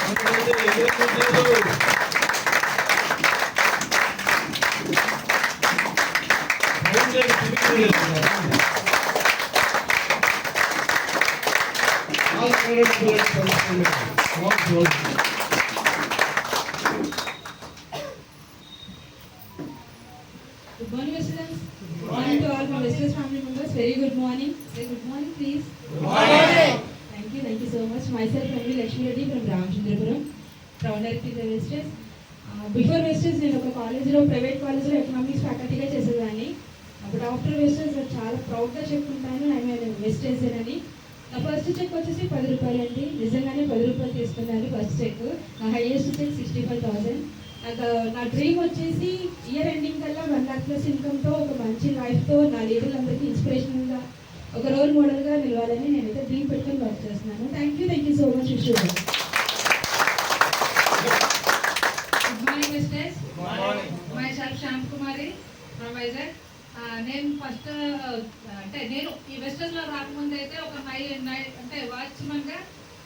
Good morning, residents. Good morning to all my Vestas family members. Very good morning. Say good morning, please. Good morning. Thank you so much. Myself, M.V. Lakshmi Reddy from Ramchandrapuram, Town Director of Vestas. Before Vestas, నేను ఒక కాలేజీలో private కాలేజీలో economics ఫ్యాకల్టీగా చేసేదాన్ని. అప్పుడు after వెస్టర్స్ చాలా ప్రౌడ్గా చెప్పుకుంటాను నేను వెస్టర్స్ అని. నా ఫస్ట్ చెక్ వచ్చేసి 10 రూపాయలు అండి. నిజంగానే 10 రూపాయలు తీసుకున్నాను ఫస్ట్ చెక్. నా హైయెస్ట్ చెక్ 65,000. నా డ్రీమ్ వచ్చేసి ఇయర్ ఎండింగ్ కల్లా 1 lakh ప్లస్ ఇన్కమ్తో ఒక మంచి లైఫ్తో నా లీడర్లందరికీ ఇన్స్పిరేషన్గా ఒక రోల్ మోడల్గా నిలవాలని నేనైతే డ్రీమ్ పెట్టుకొని వర్క్ చేస్తున్నాను. Thank you so much wish. Good morning misters. My self Shyam Kumari from Vizag. నేను ఫస్ట్ అంటే నేను ఈ వెస్టర్స్లో రాకముందు అయితే ఒక అంటే వాచ్మెన్గా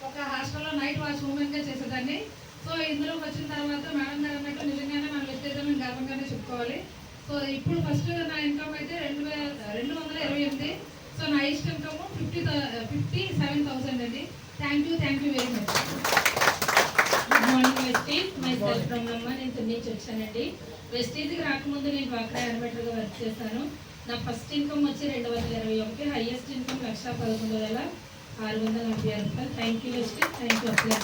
ఒక హాస్టల్లో నైట్ వాచ్ ఉమెన్గా చేసేదాన్ని. సో ఇందులోకి వచ్చిన తర్వాత మేడం గారు అన్నట్టు నిజంగానే మన వెస్టేజ్ అని గర్వంగానే చెప్పుకోవాలి. సో ఇప్పుడు ఫస్ట్ నా ఇన్కమ్ అయితే 228. సో నా హైయెస్ట్ ఇన్కమ్ 57,000 అండి. Thank you very much. Good morning Vestige. My self from నమ్మ. నేను తుని నుంచి వచ్చానండి. వెస్టీజ్కి రాకముందు నేను డ్వాక్రా యానిమేటర్గా వర్క్ చేశాను. నా ఫస్ట్ ఇన్కమ్ వచ్చి 221. హైయెస్ట్ ఇన్కమ్ 1,11,640 రూపాయలు. Thank you Vestige. Thank you apply.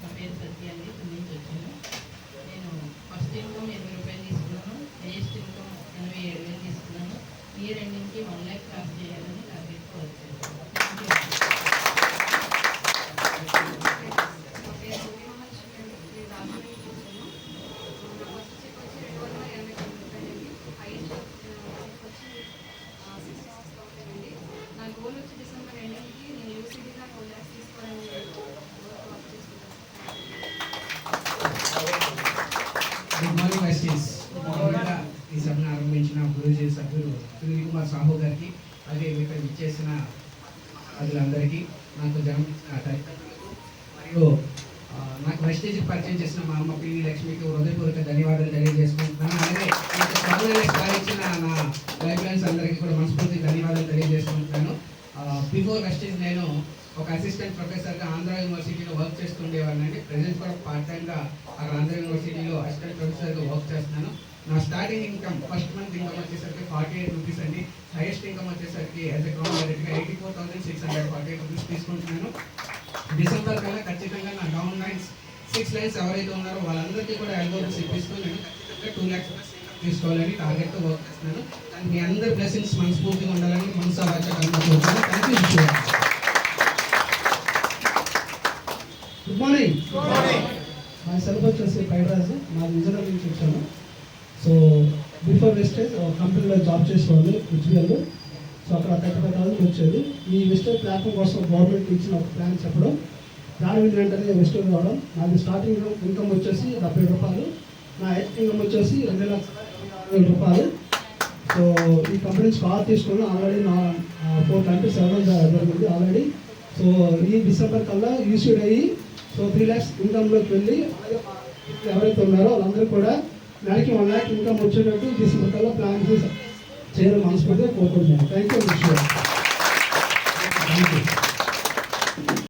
నా పేరు సత్య అండి. తుని నుంచి వచ్చాను. నేను ఫస్ట్ ఇన్కమ్ 20 రూపాయలు తీసుకున్నాను. హైయెస్ట్ ఇన్కమ్ 87,000 తీసుకున్నాను. ఇయర్ ఎండింగ్కి 1 lakh క్రాస్ చేయాలని టార్గెట్తో వచ్చాను. నా గోల్ వచ్చి డిసెంబర్ ఎండింగ్కి నేను యూసీడీగా 4 lakhs తీసుకోవాలని వర్క్ చేసుకుంటాను. గుడ్ మార్నింగ్ వెస్టీస్. మొదట ఈ సభను ఆరంభించిన గురూజీ సభ్యులు సునీల్ కుమార్ సాహు గారికి, అలాగే ఇక్కడ ఇచ్చేసిన ప్రజలందరికీ, నాకు జన్మించిన మరియు నాకు వెస్టేజ్కి పరిచయం చేసిన మా అమ్మ పివి లక్ష్మికి హృదయపూర్వక ధన్యవాదాలు తెలియజేసుకుంటున్నాను. అలాగే ఇచ్చిన నా లైఫ్ లైన్స్ అందరికీ కూడా మనస్ఫూర్తి ధన్యవాదాలు తెలియజేసుకుంటున్నాను. బిఫోర్ వెస్టేజ్ నేను ఒక అసిస్టెంట్ ప్రొఫెసర్గా ఆంధ్ర యూనివర్సిటీలో వర్క్ చేస్తుండేవాడిని అండి. ప్రజెంట్ కూడా పార్ట్ టైమ్గా అక్కడ ఆంధ్ర యూనివర్సిటీలో అసిస్టెంట్ ప్రొఫెసర్గా వర్క్ చేస్తున్నాను. నా starting income first month income వచ్చేసరికి 48 రూపీస్ అండి. హైయెస్ట్ ఇన్కమ్ వచ్చేసరికి యాజ్ ఎ గ్రౌండ్ డైరెక్ట్గా 84,648 రూపీస్ తీసుకుంటున్నాను. డిసెంబర్ కల్లా ఖచ్చితంగా నా డౌన్ లైన్స్ 6 లైన్స్ ఎవరైతే ఉన్నారో వాళ్ళందరికీ కూడా అల్గోరిథమ్స్ ఇప్పిస్తూ నేను ఖచ్చితంగా 2 lakhs తీసుకోవాలని టార్గెట్తో వర్క్ చేస్తున్నాను. మీ అందరి బ్లెస్సింగ్స్ మనస్ఫూర్తిగా ఉండాలని మనసా వాచ కనుకుంటున్నాను. Thank you. Good morning. మా సెలవు వచ్చేసి పైరాజు. మా విజయనగరం నుంచి వచ్చాను. సో బిఫోర్ వెస్టేజ్ కంపెనీలో జాబ్ చేసేవాళ్ళు హెచ్బిఎల్. సో అక్కడ 35,000 వచ్చేది. ఈ వెస్టేజ్ ప్లాట్ఫామ్ కోసం గవర్నమెంట్ ఇచ్చిన ఒక ప్లాన్ చెప్పడం, దాని వెంటనే వెస్టేజ్ రావడం. నాది స్టార్టింగ్ ఇన్కమ్ వచ్చేసి 70 రూపాయలు. నా హెల్త్ ఇన్కమ్ వచ్చేసి 2,60,000 రూపాయలు. సో ఈ కంపెనీ నుంచి కార్ తీసుకుని ఆల్రెడీ నా 4 countries జరిగింది ఆల్రెడీ. సో ఈ డిసెంబర్ కల్లా యూసీడ్ అయ్యి సో 3 lakhs ఇన్కమ్లోకి వెళ్ళి ఎవరైతే ఉన్నారో వాళ్ళందరూ కూడా నెలకి 1 lakh ఇన్కమ్ వచ్చేటట్టు డిసెంబర్ కల్లా ప్లాన్ చేయాలని మనస్ఫూర్తిగా కోరుకుంటున్నాను. Thank you.